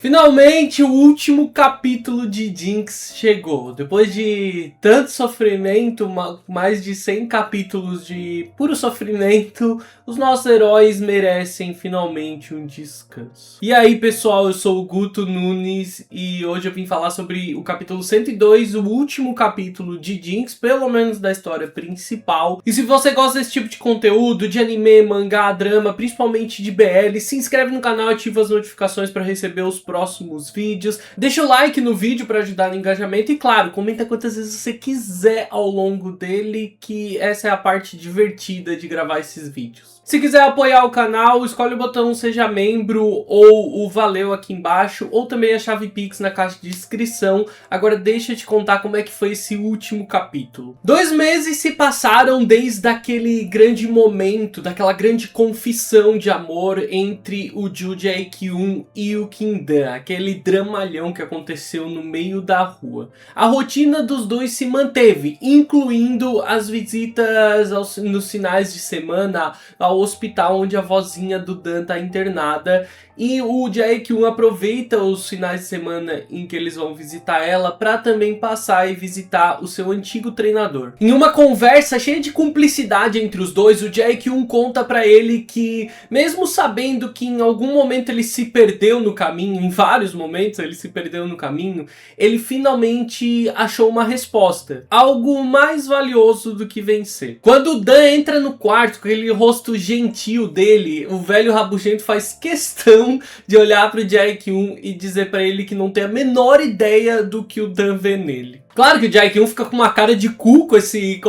Finalmente, o último capítulo de Jinx chegou. Depois de tanto sofrimento, mais de 100 capítulos de puro sofrimento, os nossos heróis merecem finalmente um descanso. E aí, pessoal, eu sou o Guto Nunes e hoje eu vim falar sobre o capítulo 102, o último capítulo de Jinx, pelo menos da história principal. E se você gosta desse tipo de conteúdo, de anime, mangá, drama, principalmente de BL, se inscreve no canal e ativa as notificações para receber os próximos vídeos. Deixa o like no vídeo para ajudar no engajamento e, claro, comenta quantas vezes você quiser ao longo dele, que essa é a parte divertida de gravar esses vídeos. Se quiser apoiar o canal, escolhe o botão Seja Membro ou o Valeu aqui embaixo, ou também a chave Pix na caixa de descrição. Agora deixa eu te contar como é que foi esse último capítulo. 2 meses se passaram desde aquele grande momento, daquela grande confissão de amor entre o Ju Jae-kyun e o Kim-dan, aquele dramalhão que aconteceu no meio da rua. A rotina dos dois se manteve, incluindo as visitas nos finais de semana ao hospital onde a vozinha do Dan tá internada, e o Jae-kyun aproveita os finais de semana em que eles vão visitar ela para também passar e visitar o seu antigo treinador. Em uma conversa cheia de cumplicidade entre os dois, o Jae-kyun conta para ele que, mesmo sabendo que em algum momento ele se perdeu no caminho, em vários momentos ele se perdeu no caminho, ele finalmente achou uma resposta, algo mais valioso do que vencer. Quando o Dan entra no quarto com aquele rosto gentil dele, o velho rabugento faz questão de olhar pro Jae-kyun e dizer pra ele que não tem a menor ideia do que o Dan vê nele. Claro que o Jae-kyun fica com uma cara de cu com esse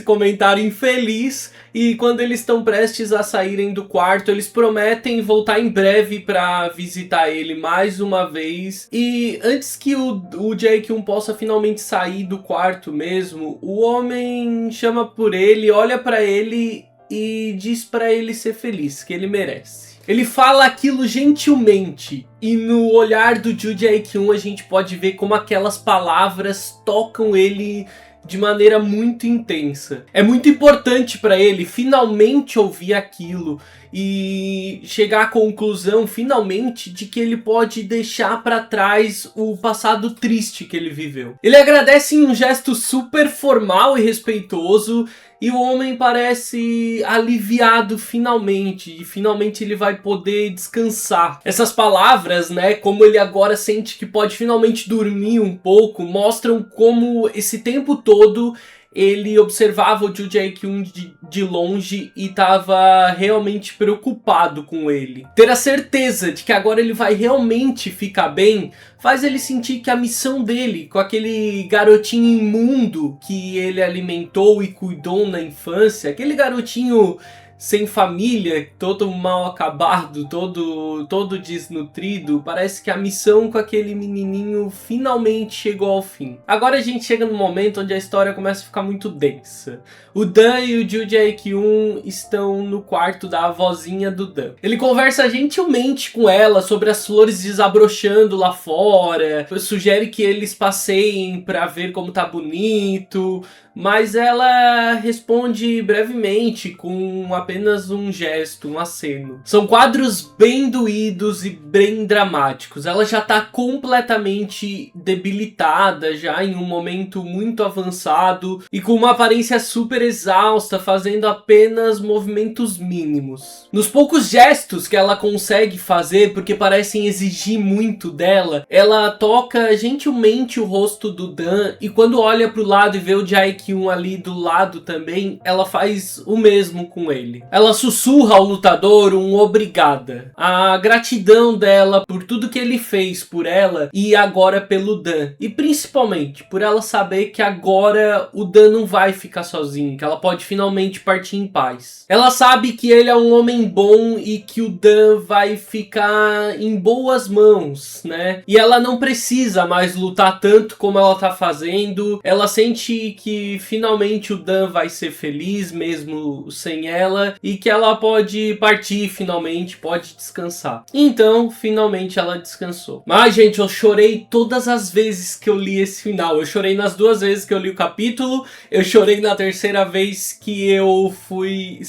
comentário infeliz, e quando eles estão prestes a saírem do quarto, eles prometem voltar em breve pra visitar ele mais uma vez. E antes que o Jae-kyun possa finalmente sair do quarto mesmo, o homem chama por ele, olha pra ele e diz pra ele ser feliz, que ele merece. Ele fala aquilo gentilmente, e no olhar do Ju Jae-kyun a gente pode ver como aquelas palavras tocam ele de maneira muito intensa. É muito importante para ele finalmente ouvir aquilo e chegar à conclusão finalmente de que ele pode deixar para trás o passado triste que ele viveu. Ele agradece em um gesto super formal e respeitoso, e o homem parece aliviado finalmente, e finalmente ele vai poder descansar. Essas palavras, né, como ele agora sente que pode finalmente dormir um pouco, mostram como esse tempo todo ele observava o Ju Jae-kyun de longe e estava realmente preocupado com ele. Ter a certeza de que agora ele vai realmente ficar bem faz ele sentir que a missão dele, com aquele garotinho imundo que ele alimentou e cuidou na infância, aquele garotinho sem família, todo mal acabado, todo desnutrido, parece que a missão com aquele menininho finalmente chegou ao fim. Agora a gente chega no momento onde a história começa a ficar muito densa. O Dan e o Ju Jae-kyun estão no quarto da avózinha do Dan. Ele conversa gentilmente com ela sobre as flores desabrochando lá fora, sugere que eles passeiem para ver como tá bonito, mas ela responde brevemente com apenas um gesto, um aceno. São quadros bem doídos e bem dramáticos. Ela já tá completamente debilitada, já em um momento muito avançado, e com uma aparência super exausta, fazendo apenas movimentos mínimos. Nos poucos gestos que ela consegue fazer, porque parecem exigir muito dela, ela toca gentilmente o rosto do Dan, e quando olha pro lado e vê o Jae-kyun ali do lado também, ela faz o mesmo com ele. Ela sussurra ao lutador um obrigada. A gratidão dela por tudo que ele fez por ela e agora pelo Dan. E principalmente por ela saber que agora o Dan não vai ficar sozinho, que ela pode finalmente partir em paz. Ela sabe que ele é um homem bom e que o Dan vai ficar em boas mãos, né? E ela não precisa mais lutar tanto como ela tá fazendo. Ela sente que finalmente o Dan vai ser feliz mesmo sem ela, e que ela pode partir finalmente, pode descansar. Então, finalmente ela descansou. Mas, gente, eu chorei todas as vezes que eu li esse final. Eu chorei nas 2 vezes que eu li o capítulo, eu chorei na 3ª vez que eu fui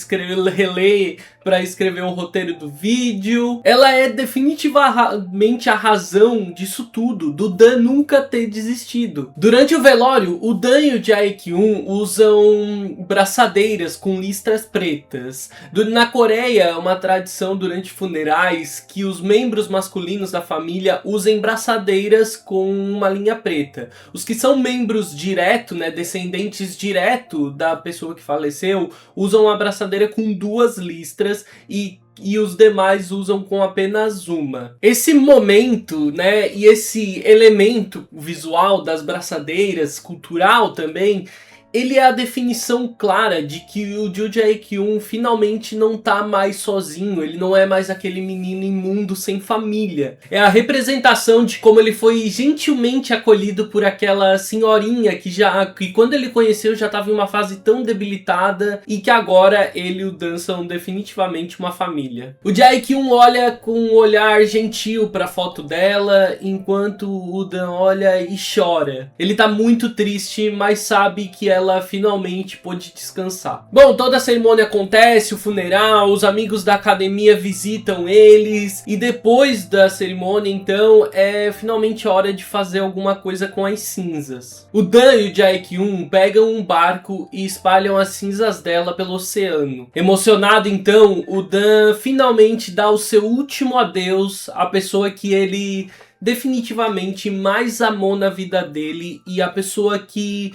reler pra escrever o roteiro do vídeo. Ela é definitivamente a razão disso tudo, do Dan nunca ter desistido. Durante o velório, o Dan e o Jae-kyun usam braçadeiras com listras pretas. Na Coreia, é uma tradição durante funerais que os membros masculinos da família usem braçadeiras com uma linha preta. Os que são membros direto, né, descendentes direto da pessoa que faleceu, usam a braçadeira com 2 listras e os demais usam com apenas uma. Esse momento, né, e esse elemento visual das braçadeiras, cultural também, ele é a definição clara de que o Joo Jae-kyun finalmente não tá mais sozinho, ele não é mais aquele menino imundo sem família. É a representação de como ele foi gentilmente acolhido por aquela senhorinha que quando ele conheceu já estava em uma fase tão debilitada e que agora ele e o Dan são definitivamente uma família. O Jae-kyun olha com um olhar gentil pra foto dela, enquanto o Dan olha e chora. Ele tá muito triste, mas sabe que ela finalmente pôde descansar. Bom, toda a cerimônia acontece, o funeral, os amigos da academia visitam eles, e depois da cerimônia, então, é finalmente hora de fazer alguma coisa com as cinzas. O Dan e o Jae-kyun pegam um barco e espalham as cinzas dela pelo oceano. Emocionado, então, o Dan finalmente dá o seu último adeus à pessoa que ele definitivamente mais amou na vida dele e a pessoa que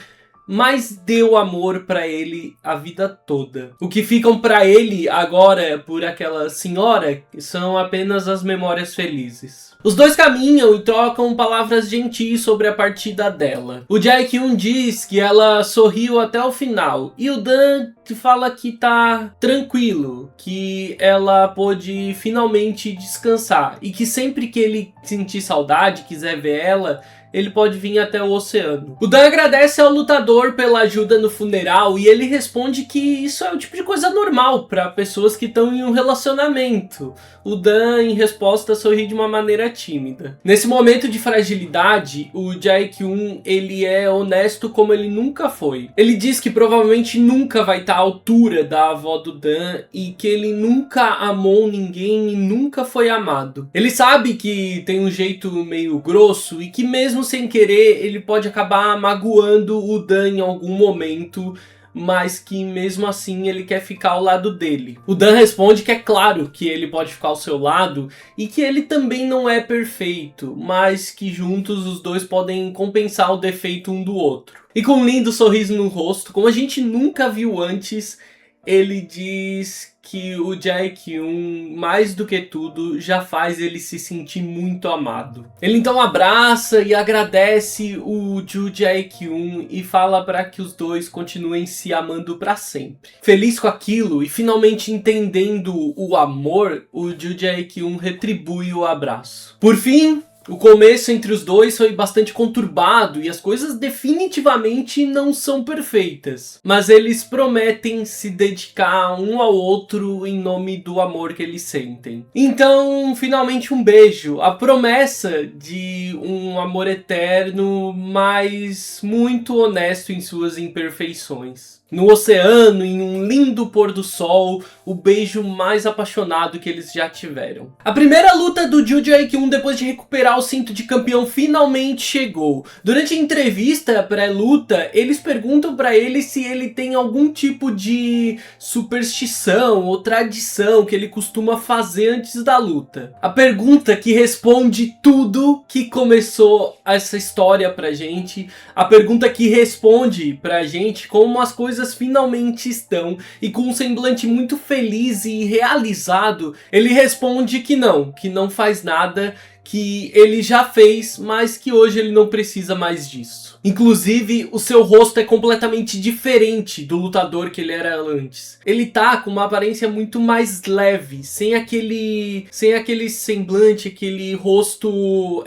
mais deu amor pra ele a vida toda. O que ficam pra ele agora por aquela senhora são apenas as memórias felizes. Os dois caminham e trocam palavras gentis sobre a partida dela. O Jae-kyun diz que ela sorriu até o final, e o Dan fala que tá tranquilo, que ela pôde finalmente descansar, e que sempre que ele sentir saudade, quiser ver ela, ele pode vir até o oceano. O Dan agradece ao lutador pela ajuda no funeral e ele responde que isso é o tipo de coisa normal para pessoas que estão em um relacionamento. O Dan, em resposta, sorri de uma maneira tímida. Nesse momento de fragilidade, o Jae-kyun, ele é honesto como ele nunca foi. Ele diz que provavelmente nunca vai estar à altura da avó do Dan e que ele nunca amou ninguém e nunca foi amado. Ele sabe que tem um jeito meio grosso e que mesmo sem querer, ele pode acabar magoando o Dan em algum momento, mas que mesmo assim ele quer ficar ao lado dele. O Dan responde que é claro que ele pode ficar ao seu lado e que ele também não é perfeito, mas que juntos os dois podem compensar o defeito um do outro. E com um lindo sorriso no rosto, como a gente nunca viu antes, ele diz que o Jae-kyun, mais do que tudo, já faz ele se sentir muito amado. Ele então abraça e agradece o Joo Jae-kyun e fala para que os dois continuem se amando para sempre. Feliz com aquilo e finalmente entendendo o amor, o Joo Jae-kyun retribui o abraço. Por fim, o começo entre os dois foi bastante conturbado e as coisas definitivamente não são perfeitas. Mas eles prometem se dedicar um ao outro em nome do amor que eles sentem. Então, finalmente um beijo. A promessa de um amor eterno, mas muito honesto em suas imperfeições. No oceano, em um lindo pôr do sol, o beijo mais apaixonado que eles já tiveram. A primeira luta do Joo Jae-kyun depois de recuperar o cinto de campeão finalmente chegou. Durante a entrevista pré-luta, eles perguntam pra ele se ele tem algum tipo de superstição ou tradição que ele costuma fazer antes da luta. A pergunta que responde tudo que começou essa história pra gente. A pergunta que responde pra gente como as coisas finalmente estão, e com um semblante muito feliz e realizado, ele responde que não faz nada, que ele já fez, mas que hoje ele não precisa mais disso. Inclusive, o seu rosto é completamente diferente do lutador que ele era antes. Ele tá com uma aparência muito mais leve, sem aquele semblante, aquele rosto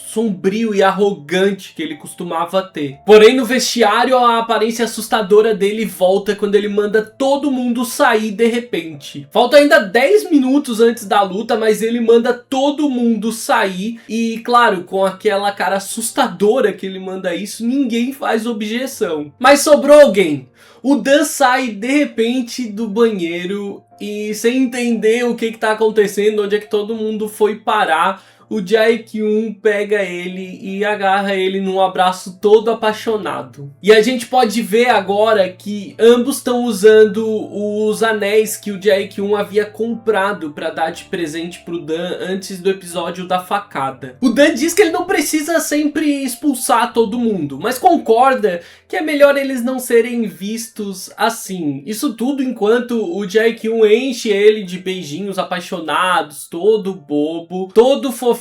sombrio e arrogante que ele costumava ter. Porém, no vestiário, a aparência assustadora dele volta quando ele manda todo mundo sair de repente. Falta ainda 10 minutos antes da luta, mas ele manda todo mundo mundo sair. E claro, com aquela cara assustadora que ele manda isso, ninguém faz objeção. Mas sobrou alguém. O Dan sai de repente do banheiro e sem entender o que tá acontecendo, onde é que todo mundo foi parar, o Jae-kyun pega ele e agarra ele num abraço todo apaixonado. E a gente pode ver agora que ambos estão usando os anéis que o Jae-kyun havia comprado para dar de presente pro Dan antes do episódio da facada. O Dan diz que ele não precisa sempre expulsar todo mundo, mas concorda que é melhor eles não serem vistos assim. Isso tudo enquanto o Jae-kyun enche ele de beijinhos apaixonados, todo bobo, todo fofinho,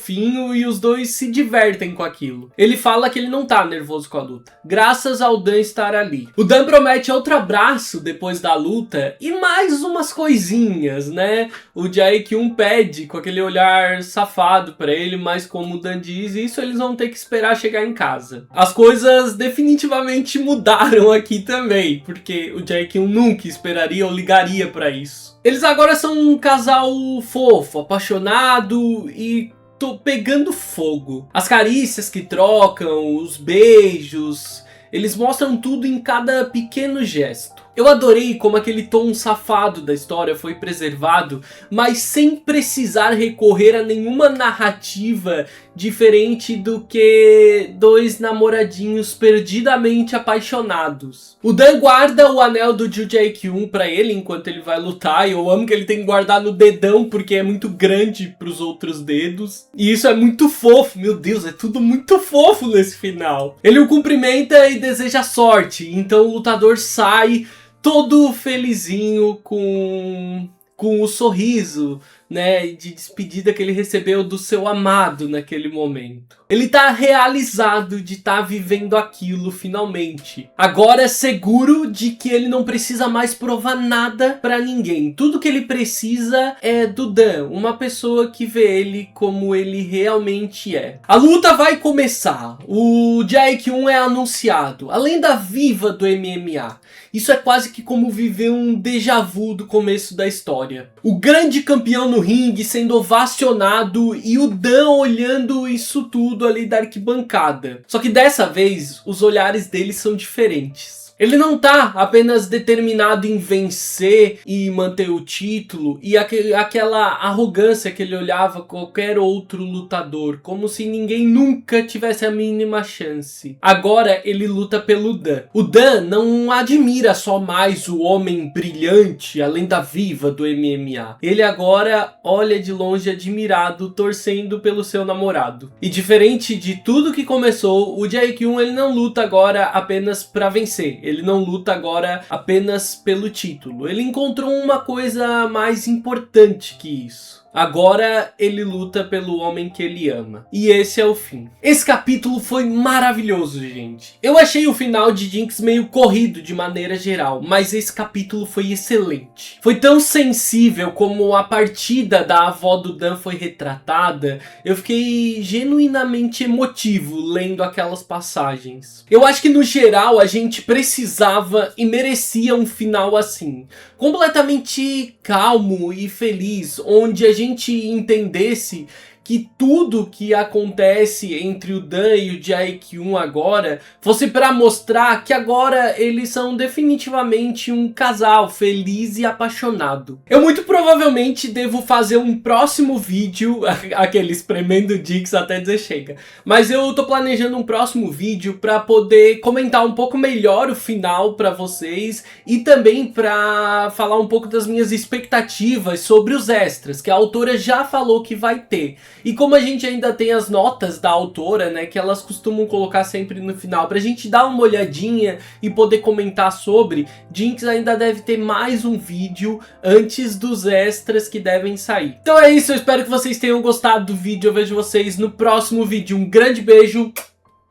e os dois se divertem com aquilo. Ele fala que ele não tá nervoso com a luta, graças ao Dan estar ali. O Dan promete outro abraço depois da luta e mais umas coisinhas, né? O Jae-kyun pede com aquele olhar safado pra ele, mas como o Dan diz, isso eles vão ter que esperar chegar em casa. As coisas definitivamente mudaram aqui também, porque o Jae-kyun nunca esperaria ou ligaria pra isso. Eles agora são um casal fofo, apaixonado e tô pegando fogo. As carícias que trocam, os beijos, eles mostram tudo em cada pequeno gesto. Eu adorei como aquele tom safado da história foi preservado, mas sem precisar recorrer a nenhuma narrativa diferente do que dois namoradinhos perdidamente apaixonados. O Dan guarda o anel do Jae-kyun pra ele enquanto ele vai lutar, e eu amo que ele tem que guardar no dedão porque é muito grande pros outros dedos. E isso é muito fofo, meu Deus, é tudo muito fofo nesse final. Ele o cumprimenta e deseja sorte, então o lutador sai todo felizinho com o sorriso, né, de despedida que ele recebeu do seu amado naquele momento. Ele tá realizado de estar vivendo aquilo finalmente. Agora é seguro de que ele não precisa mais provar nada pra ninguém. Tudo que ele precisa é do Dan, uma pessoa que vê ele como ele realmente é. A luta vai começar. O Jae-kyun é anunciado, a lenda viva do MMA. Isso é quase que como viver um déjà vu do começo da história. O grande campeão no ringue sendo ovacionado e o Dan olhando isso tudo ali da arquibancada. Só que dessa vez os olhares dele são diferentes. Ele não tá apenas determinado em vencer e manter o título e aquela arrogância que ele olhava qualquer outro lutador, como se ninguém nunca tivesse a mínima chance. Agora ele luta pelo Dan. O Dan não admira só mais o homem brilhante, a lenda viva do MMA. Ele agora olha de longe admirado, torcendo pelo seu namorado. E diferente de tudo que começou, o Jae-kyun ele não luta agora apenas pra vencer. Ele não luta agora apenas pelo título. Ele encontrou uma coisa mais importante que isso. Agora ele luta pelo homem que ele ama. E esse é o fim. Esse capítulo foi maravilhoso, gente. Eu achei o final de Jinx meio corrido de maneira geral, mas esse capítulo foi excelente. Foi tão sensível como a partida da avó do Dan foi retratada. Eu fiquei genuinamente emotivo lendo aquelas passagens. Eu acho que no geral a gente precisava e merecia um final assim. Completamente calmo e feliz, onde a gente entendesse que tudo que acontece entre o Dan e o Jae-kyun agora fosse para mostrar que agora eles são definitivamente um casal feliz e apaixonado. Eu muito provavelmente devo fazer um próximo vídeo, aquele espremendo Jinx até dizer chega, mas eu tô planejando um próximo vídeo para poder comentar um pouco melhor o final para vocês e também para falar um pouco das minhas expectativas sobre os extras, que a autora já falou que vai ter. E como a gente ainda tem as notas da autora, né, que elas costumam colocar sempre no final, pra gente dar uma olhadinha e poder comentar sobre, Jinx ainda deve ter mais um vídeo antes dos extras que devem sair. Então é isso, eu espero que vocês tenham gostado do vídeo, eu vejo vocês no próximo vídeo. Um grande beijo,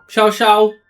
tchau, tchau!